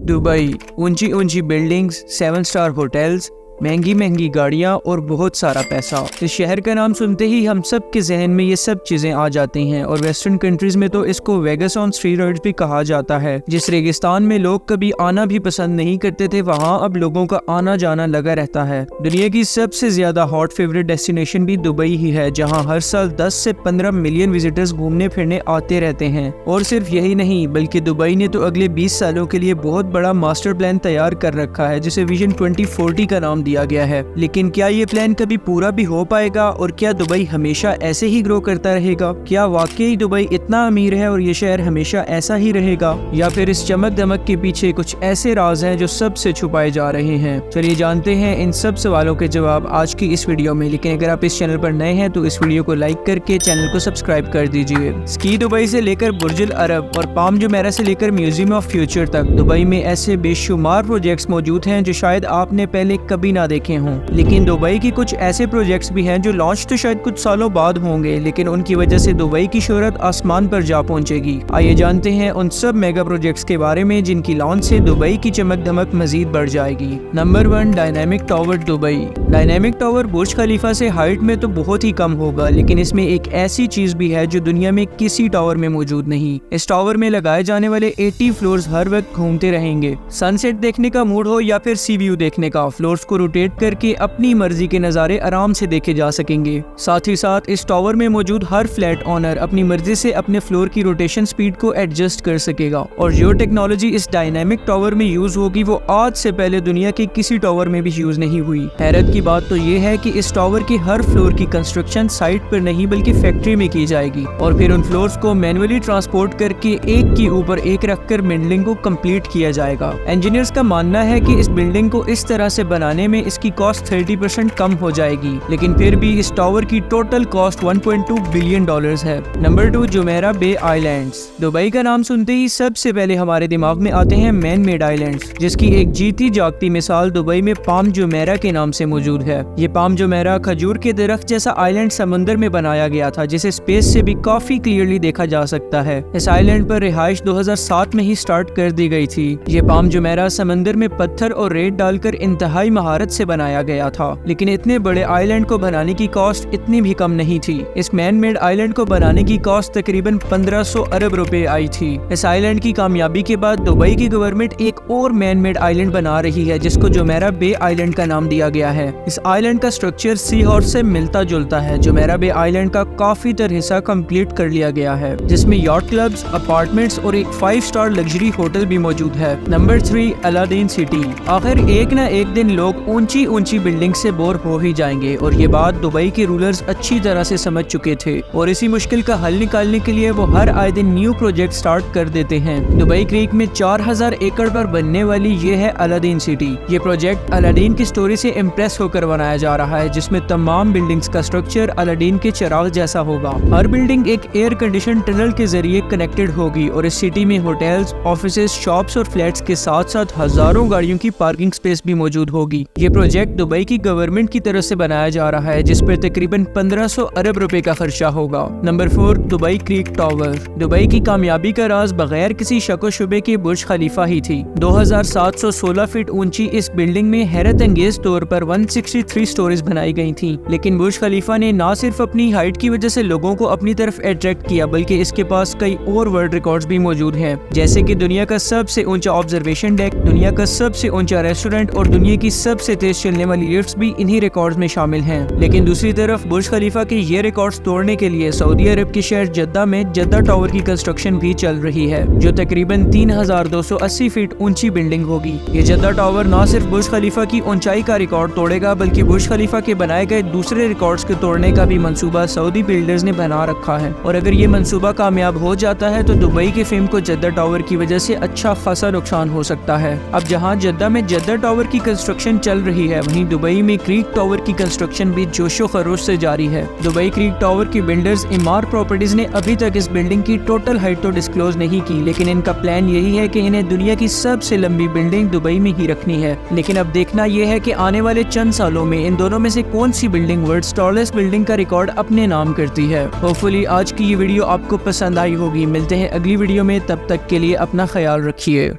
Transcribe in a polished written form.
Dubai, ऊंची ऊंची buildings, 7 star hotels, महंगी महंगी गाड़ियाँ और बहुत सारा पैसा। इस शहर का नाम सुनते ही हम सब के जहन में ये सब चीज़ें आ जाती हैं और वेस्टर्न कंट्रीज में तो इसको वेगस ऑन स्टीरॉयड्स भी कहा जाता है। जिस रेगिस्तान में लोग कभी आना भी पसंद नहीं करते थे, वहाँ अब लोगों का आना जाना लगा रहता है। दुनिया की सबसे ज़्यादा हॉट फेवरेट डेस्टिनेशन भी दुबई ही है, जहाँ हर साल 10 से 15 मिलियन विजिटर्स घूमने फिरने आते रहते हैं। और सिर्फ यही नहीं, बल्कि दुबई ने तो अगले 20 सालों के लिए बहुत बड़ा मास्टर प्लान तैयार कर रखा है, जिसे विजन 2040 का नाम दिया गया है। लेकिन क्या ये प्लान कभी पूरा भी हो पाएगा और क्या दुबई हमेशा ऐसे ही ग्रो करता रहेगा? क्या वाकई दुबई इतना अमीर है और ये शहर हमेशा ऐसा ही रहेगा, या फिर इस चमक दमक के पीछे कुछ ऐसे राज हैं जो सबसे छुपाए जा रहे हैं? चलिए जानते हैं इन सब सवालों के जवाब आज की इस वीडियो में। लेकिन अगर आप इस चैनल पर नए हैं तो इस वीडियो को लाइक करके चैनल को सब्सक्राइब कर दीजिए। स्की दुबई से लेकर बुर्जुल अरब और पाम जुमेरा से लेकर म्यूजियम ऑफ फ्यूचर तक दुबई में ऐसे बेशुमार प्रोजेक्ट्स मौजूद हैं जो शायद आपने पहले कभी ना देखे हों। लेकिन दुबई की कुछ ऐसे प्रोजेक्ट्स भी हैं जो लॉन्च तो शायद कुछ सालों बाद होंगे, लेकिन उनकी वजह से दुबई की शोहरत आसमान पर जा पहुंचेगी। आइए जानते हैं उन सब मेगा प्रोजेक्ट्स के बारे में जिनकी लॉन्च से दुबई की चमक धमक मजीद बढ़ जाएगी। Number 1, dynamic tower Dubai. Dynamic tower Burj Khalifa से हाइट में तो बहुत ही कम होगा, लेकिन इसमें एक ऐसी चीज भी है जो दुनिया में किसी टावर में मौजूद नहीं। इस टावर में लगाए जाने वाले 80 फ्लोर्स हर वक्त घूमते रहेंगे। सनसेट देखने का मूड हो या फिर सी व्यू देखने का, फ्लोर्स को रोटेट करके अपनी मर्जी के नज़ारे आराम से देखे जा सकेंगे। साथ ही साथ इस टावर में मौजूद हर फ्लैट ओनर अपनी मर्जी से अपने फ्लोर की रोटेशन स्पीड को एडजस्ट कर सकेगा। और जो टेक्नोलॉजी इस डायनामिक टावर में यूज होगी वो आज से पहले दुनिया के किसी टावर में भी यूज नहीं हुई। हैरत की बात तो ये है कि इस टावर की हर फ्लोर की कंस्ट्रक्शन साइट पर नहीं बल्कि फैक्ट्री में की जाएगी और फिर उन फ्लोर्स को मैनुअली ट्रांसपोर्ट करके एक के ऊपर एक रखकर बिल्डिंग को कंप्लीट किया जाएगा। इंजीनियर्स का मानना है कि इस बिल्डिंग को इस तरह से बनाने में इसकी कॉस्ट 30% कम हो जाएगी, लेकिन फिर भी इस टावर की टोटल कॉस्ट 1.2 बिलियन डॉलर्स है। नंबर 2, जुमेरा बे आइलैंड्स। दुबई का नाम सुनते ही सबसे पहले हमारे दिमाग में आते हैं मैन मेड आइलैंड्स, जिसकी एक जीती जागती मिसाल दुबई में पाम जुमेरा के नाम से मौजूद है। ये पाम जुमेरा खजूर के दरख्त जैसा आइलैंड समंदर में बनाया गया था, जिसे स्पेस से भी काफी क्लियरली देखा जा सकता है। इस आइलैंड पर रिहाइश 2007 में ही स्टार्ट कर दी गई थी। ये पाम जुमेरा समंदर में पत्थर और रेत डालकर इंतहाई महारत से बनाया गया था, लेकिन इतने बड़े आइलैंड को बनाने की कॉस्ट इतनी भी कम नहीं थी। इस मैन मेड आइलैंड को बनाने की कॉस्ट तकरीबन 1500 अरब रुपए आई थी। इस आइलैंड की कामयाबी के बाद दुबई की गवर्नमेंट एक और मैन मेड आइलैंड बना रही है, जिसको जुमेरा बे आइलैंड का नाम दिया गया है। इस आइलैंड का स्ट्रक्चर सी हॉर्स से मिलता जुलता है। जुमेरा बे आइलैंड का काफी तर हिस्सा कंप्लीट कर लिया गया है, जिसमें यॉट क्लब्स, अपार्टमेंट्स और एक 5 स्टार लग्जरी होटल भी मौजूद है। Number 3, Aladdin city. आखिर एक न एक दिन लोग ऊंची ऊंची बिल्डिंग से बोर हो ही जाएंगे और ये बात दुबई के रूलर्स अच्छी तरह से समझ चुके थे और इसी मुश्किल का हल निकालने के लिए वो हर आए दिन न्यू प्रोजेक्ट स्टार्ट कर देते हैं। दुबई क्रीक में 4000 एकड़ पर बनने वाली ये है अलादीन सिटी। ये प्रोजेक्ट अलादीन की स्टोरी से इम्प्रेस होकर बनाया जा रहा है, जिसमें तमाम बिल्डिंग्स का स्ट्रक्चर अलादीन के चिराग जैसा होगा। हर बिल्डिंग एक एयर कंडीशन टनल के जरिए कनेक्टेड होगी और इस सिटी में होटल्स, ऑफिसेज, शॉप्स और फ्लैट्स के साथ साथ हजारों गाड़ियों की पार्किंग स्पेस भी मौजूद होगी। ये प्रोजेक्ट दुबई की गवर्नमेंट की तरफ से बनाया जा रहा है, जिस पर तकरीबन 1500 अरब रुपए का खर्चा होगा। Number 4, Dubai creek tower. Dubai की कामयाबी का राज बगैर किसी शक शुबे के बुर्ज खलीफा ही थी। 2716 फीट ऊंची इस बिल्डिंग में हैरत अंगेज तौर पर 163 स्टोरीज बनाई गई थी। लेकिन बुर्ज खलीफा ने न सिर्फ अपनी हाइट की वजह से लोगों को अपनी तरफ अट्रैक्ट किया, बल्कि इसके पास कई और वर्ल्ड रिकॉर्ड्स भी मौजूद हैं, जैसे कि दुनिया का सबसे ऊंचा ऑब्जर्वेशन डेक, दुनिया का सबसे ऊंचा रेस्टोरेंट और दुनिया की सबसे तेज चलने वाली लिफ्ट्स भी इन्हीं रिकॉर्ड्स में शामिल हैं। लेकिन दूसरी तरफ बुर्ज खलीफा के ये रिकॉर्ड्स तोड़ने के लिए सऊदी अरब के शहर जद्दा में जद्दा टावर की कंस्ट्रक्शन भी चल रही है, जो तकरीबन 3280 फीट ऊंची बिल्डिंग होगी। ये जद्दा टावर न सिर्फ बुर्ज खलीफा की ऊंचाई का रिकॉर्ड तोड़ेगा, बल्कि बुर्ज खलीफा के बनाए गए दूसरे रिकॉर्ड्स को तोड़ने का भी मंसूबा सऊदी बिल्डर्स ने बना रखा है। और अगर ये मंसूबा कामयाब हो जाता है तो दुबई के फेम को जद्दा टावर की वजह से अच्छा खासा नुकसान हो सकता है। अब जहाँ जद्दा में जद्दा टावर की कंस्ट्रक्शन चल रही है, वहीं दुबई में क्रीक टावर की कंस्ट्रक्शन भी जोशो खरोश से जारी है। दुबई क्रीक टावर की बिल्डर्स इमार प्रॉपर्टीज ने अभी तक इस बिल्डिंग की टोटल हाइट तो डिस्क्लोज नहीं की, लेकिन इनका प्लान यही है कि इन्हें दुनिया की सबसे लंबी बिल्डिंग दुबई में ही रखनी है। लेकिन अब देखना यह है कि आने वाले चंद सालों में इन दोनों में से कौन सी बिल्डिंग वर्ल्ड्स टॉलेस्ट बिल्डिंग का रिकॉर्ड अपने नाम करती है। होपफुली आज की ये वीडियो आपको पसंद आई होगी। मिलते हैं अगली वीडियो में, तब तक के लिए अपना ख्याल रखिए।